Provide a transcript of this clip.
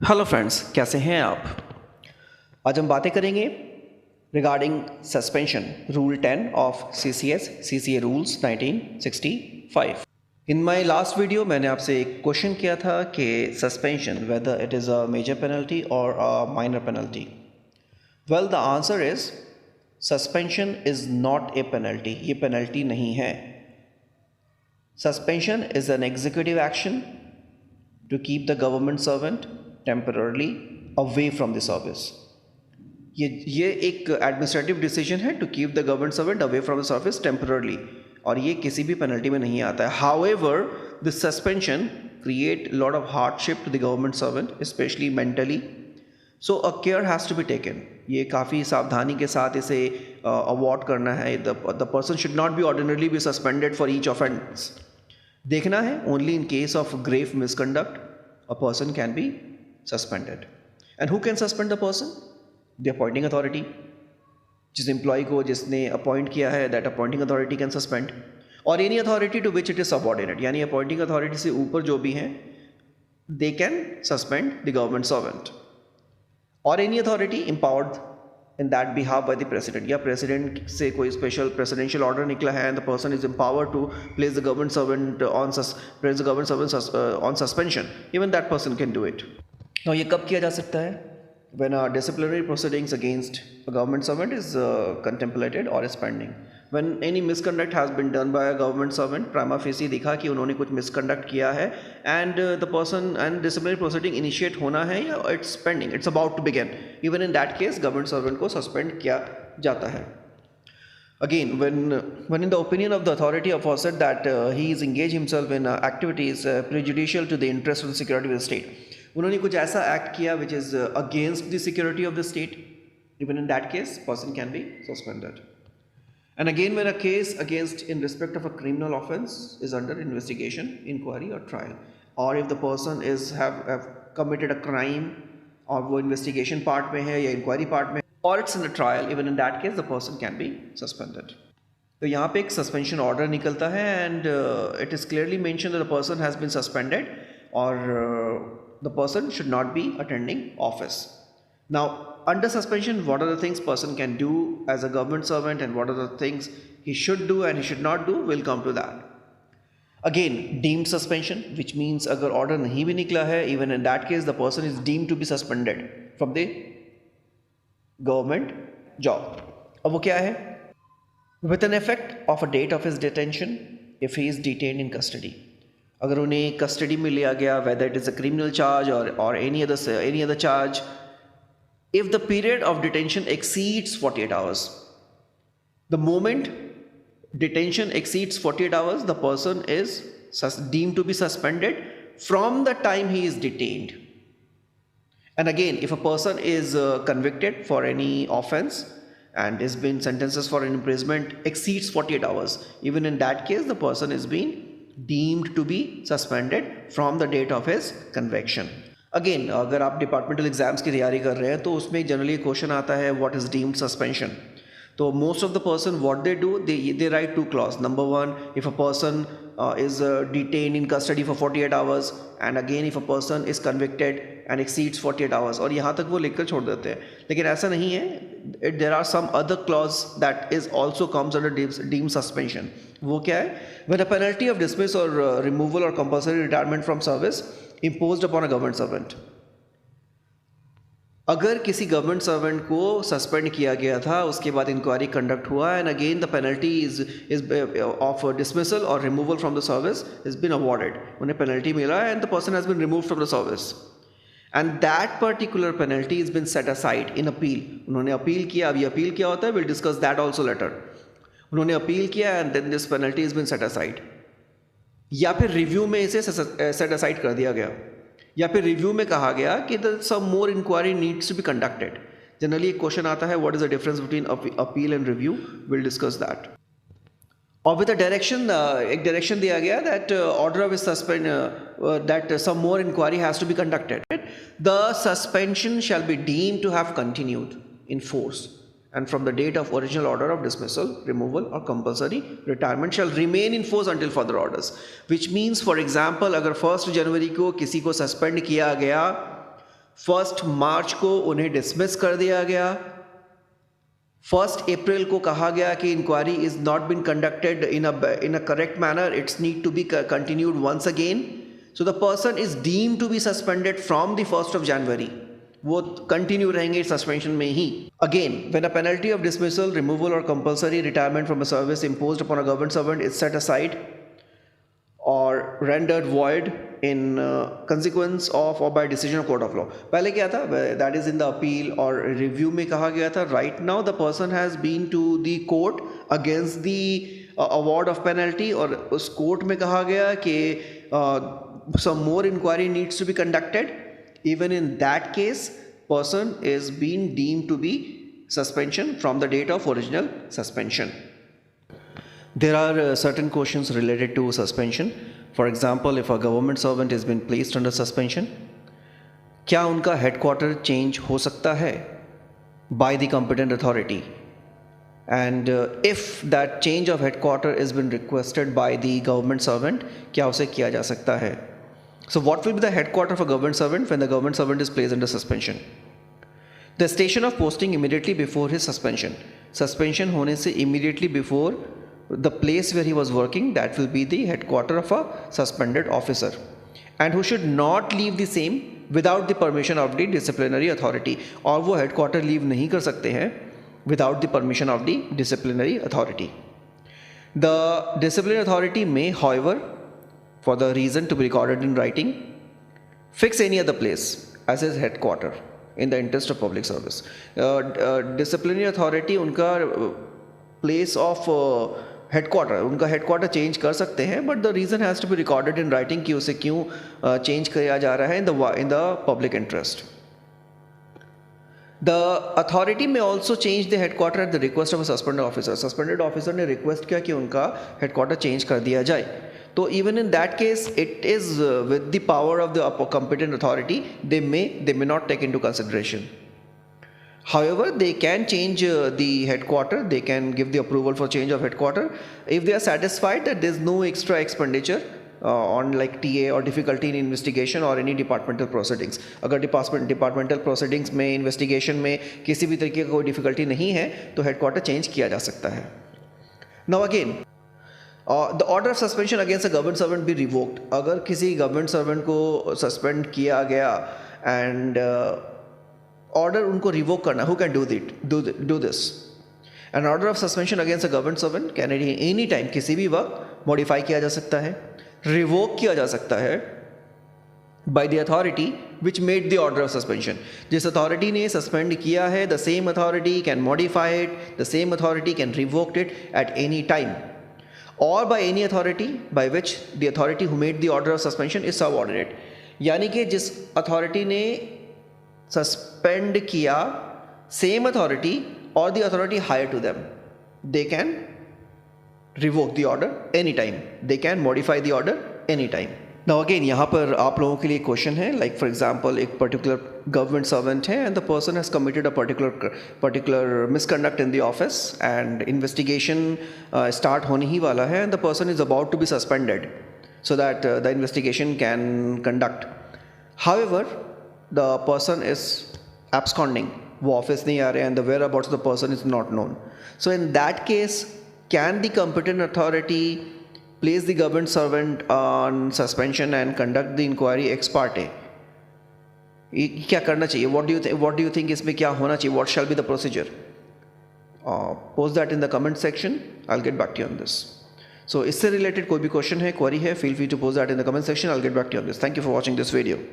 Hello friends, कैसे हैं आप। आज हम बातें करेंगे regarding suspension rule 10 of CCA rules 1965। In my last video मैंने आपसे एक क्वेश्चन किया था कि suspension whether it is a major penalty और a minor penalty. Well the answer is suspension is not a penalty. ये पेनल्टी नहीं है। Suspension is an executive action to keep the government servant temporarily away from the service। ये एक administrative decision है, to keep the government servant away from the service temporarily, और ये किसी भी पेनल्टी में नहीं आता है। However this suspension create lot of hardship to the government servant specially mentally, so a care has to be taken. ये काफ़ी सावधानी के साथ इसे अवॉर्ड करना है। The person should not be ordinarily be suspended for each offence. देखना है only in case of grave misconduct a person can be suspended. And who can suspend the person? The appointing authority. जिस employee को जिसने appoint किया है, that appointing authority can suspend, और any authority to which it is subordinate, यानी appointing authority से ऊपर जो भी हैं, they can suspend the government servant, और any authority empowered in that behalf by the president, या president से कोई special presidential order निकला है and the person is empowered to place the government servant on suspension, even that person can do it. Now ये कब किया जा सकता है? When disciplinary proceedings against a government servant is contemplated or is pending. When any misconduct has been done by a government servant, prima facie दिखा कि उन्होंने कुछ misconduct किया है, and the person and disciplinary proceeding initiate होना है या it's pending, it's about to begin, even in that case government servant को suspend किया जाता है. Again, when in the opinion of the authority aforesaid that he is engaged himself in activities prejudicial to the interest of the security of the state, उन्होंने कुछ ऐसा act किया which is against the security of the state, even in that case person can be suspended. And again, when a case against in respect of a criminal offense is under investigation, inquiry or trial, or if the person is have committed a crime और वो investigation part में है या inquiry part में, or it's in a trial, even in that case the person can be suspended. तो यहाँ पे एक suspension order निकलता है and it is clearly mentioned that the person has been suspended or the person should not be attending office. Now, under suspension, what are the things person can do as a government servant and what are the things he should do and he should not do? We'll come to that. Again, deemed suspension, which means अगर order नहीं भी निकला है, even in that case the person is deemed to be suspended from the government job. अब वो क्या है? With an effect of a date of his detention, if he is detained in custody. अगर उन्हें custody में लिया गया, whether it is a criminal charge or any other charge, if the period of detention exceeds 48 hours, the moment detention exceeds 48 hours, the person is deemed to be suspended from the time he is detained. And again, if a person is convicted for any offense and has been sentences for an imprisonment exceeds 48 hours, even in that case the person is being deemed to be suspended from the date of his conviction. Again, अगर आप departmental exams की तैयारी कर रहे हैं तो उसमें generally question आता है व्हाट इज़ डीम्ड सस्पेंशन। तो most of the person what they do, they right two clause. Number one, if a person is detain in custody for 48 hours, and again if a person is convicted and exceeds 48 hours, और यहाँ तक वो लिखकर छोड़ देते हैं. लेकिन ऐसा नहीं है. There are some other clause that is also comes under deemed suspension. वो क्या है? When a penalty of dismiss और रिमूवल और compulsory retirement from service imposed upon a government servant. अगर किसी गवर्नमेंट सर्वेंट को सस्पेंड किया गया था, उसके बाद इंक्वायरी कंडक्ट हुआ and again the penalty is of dismissal और removal from the service is been awarded, उन्हें पेनल्टी मिला and the person has been remove from the service, and that particular penalty is been set aside in appeal. उन्होंने appeal किया. अब ये अपील क्या होता है? Will discuss that also later. उन्होंने अपील किया and then this penalty is been set aside, या फिर रिव्यू में इसे सेट असाइड कर दिया गया, या फिर रिव्यू में कहा गया कि some more inquiry needs to be conducted. Generally एक क्वेश्चन आता है what is the difference between appeal and review. Will discuss that. और विद अ डायरेक्शन, एक डायरेक्शन दिया गया that order of suspend that some more inquiry has to be conducted. The suspension shall be deemed to have continued in force and from the date of original order of dismissal, removal or compulsory retirement shall remain in force until further orders. Which means, for example, अगर 1 जनवरी को किसी को suspend किया गया 1 मार्च को उन्हें dismiss कर दिया गया, 1 अप्रैल को कहा गया कि inquiry is not been conducted in a correct manner, it's need to be continued once again, so the person is deemed to be suspended from the 1 January, वो कंटिन्यू रहेंगे सस्पेंशन में ही. Again when a penalty of dismissal, removal और compulsory retirement from a service imposed upon a government servant is set aside or rendered void in consequence of or by decision of court of law. पहले क्या था, that is in the appeal और review में कहा गया था, right now the person has been to the court against the award of penalty, और उस court में कहा गया कि some more inquiry needs to be conducted. Even in that case, person is being deemed to be suspension from the date of original suspension. There are certain questions related to suspension. For example, if a government servant has been placed under suspension, क्या उनका headquarter change हो सकता है by the competent authority? And if that change of headquarter has been requested by the government servant, क्या उसे किया जा सकता है? So what will be the headquarter of a government servant when the government servant is placed under suspension? The station of posting immediately before his suspension. Suspension होने से immediately before the place where he was working, that will be the headquarter of a suspended officer, and who should not leave the same without the permission of the disciplinary authority. और वो headquarter leave नहीं कर सकते हैं without the permission of the disciplinary authority. The disciplinary authority may, however, for the reason to be recorded in writing, fix any other place as his headquarter in the interest of public service. Disciplinary authority उनका place of headquarter, उनका headquarter change कर सकते हैं, but the reason has to be recorded in writing कि उसे क्यों change किया जा रहा है in the public interest. The authority may also change the headquarter at the request of a suspended officer. Suspended officer ने रिक्वेस्ट किया कि उनका हेडक्वार्टर चेंज कर दिया जाए, तो even in that case it is with the power of the competent authority, they may not take into consideration. However, they can change the headquarter, they can give the approval for change of headquarter if they are satisfied that there is no extra expenditure on like TA or difficulty in investigation or any departmental proceedings. अगर departmental proceedings में investigation में किसी भी तरीके का कोई difficulty नहीं है तो headquarter change किया जा सकता है. Now again, the order of suspension against a government servant be revoked. अगर किसी government servant को suspend किया गया and ऑर्डर उनको रिवोक करना, who can do this? An order of suspension against a government servant can any time, किसी भी वक्त मॉडिफाई किया जा सकता है, रिवोक किया जा सकता है by the authority which made the order of suspension. जिस अथॉरिटी ने सस्पेंड किया है, the same authority can modify it, the same authority can revoke it at any time, और by any authority by which the authority who made the order of suspension is subordinate. यानी कि जिस अथॉरिटी ने suspend किया, same authority और the authority higher to them, they can revoke the order any time, they can modify the order any time. Now again यहाँ पर आप लोगों के लिए क्वेश्चन है, लाइक फॉर एग्जांपल एक पर्टिकुलर गवर्नमेंट सर्वेंट है and the person has committed a particular misconduct in the office and investigation start होने ही वाला है and the person is about to be suspended so that the investigation can conduct. However the person is absconding, वो office नहीं आ रहे and the whereabouts of the person is not known. So in that case, can the competent authority place the government servant on suspension and conduct the inquiry ex parte? क्या करना चाहिए? What do you think इसमें क्या होना चाहिए? What shall be the procedure? Post that in the comment section. I'll get back to you on this. So इससे related कोई भी question है, query है, feel free to post that in the comment section. I'll get back to you on this. Thank you for watching this video.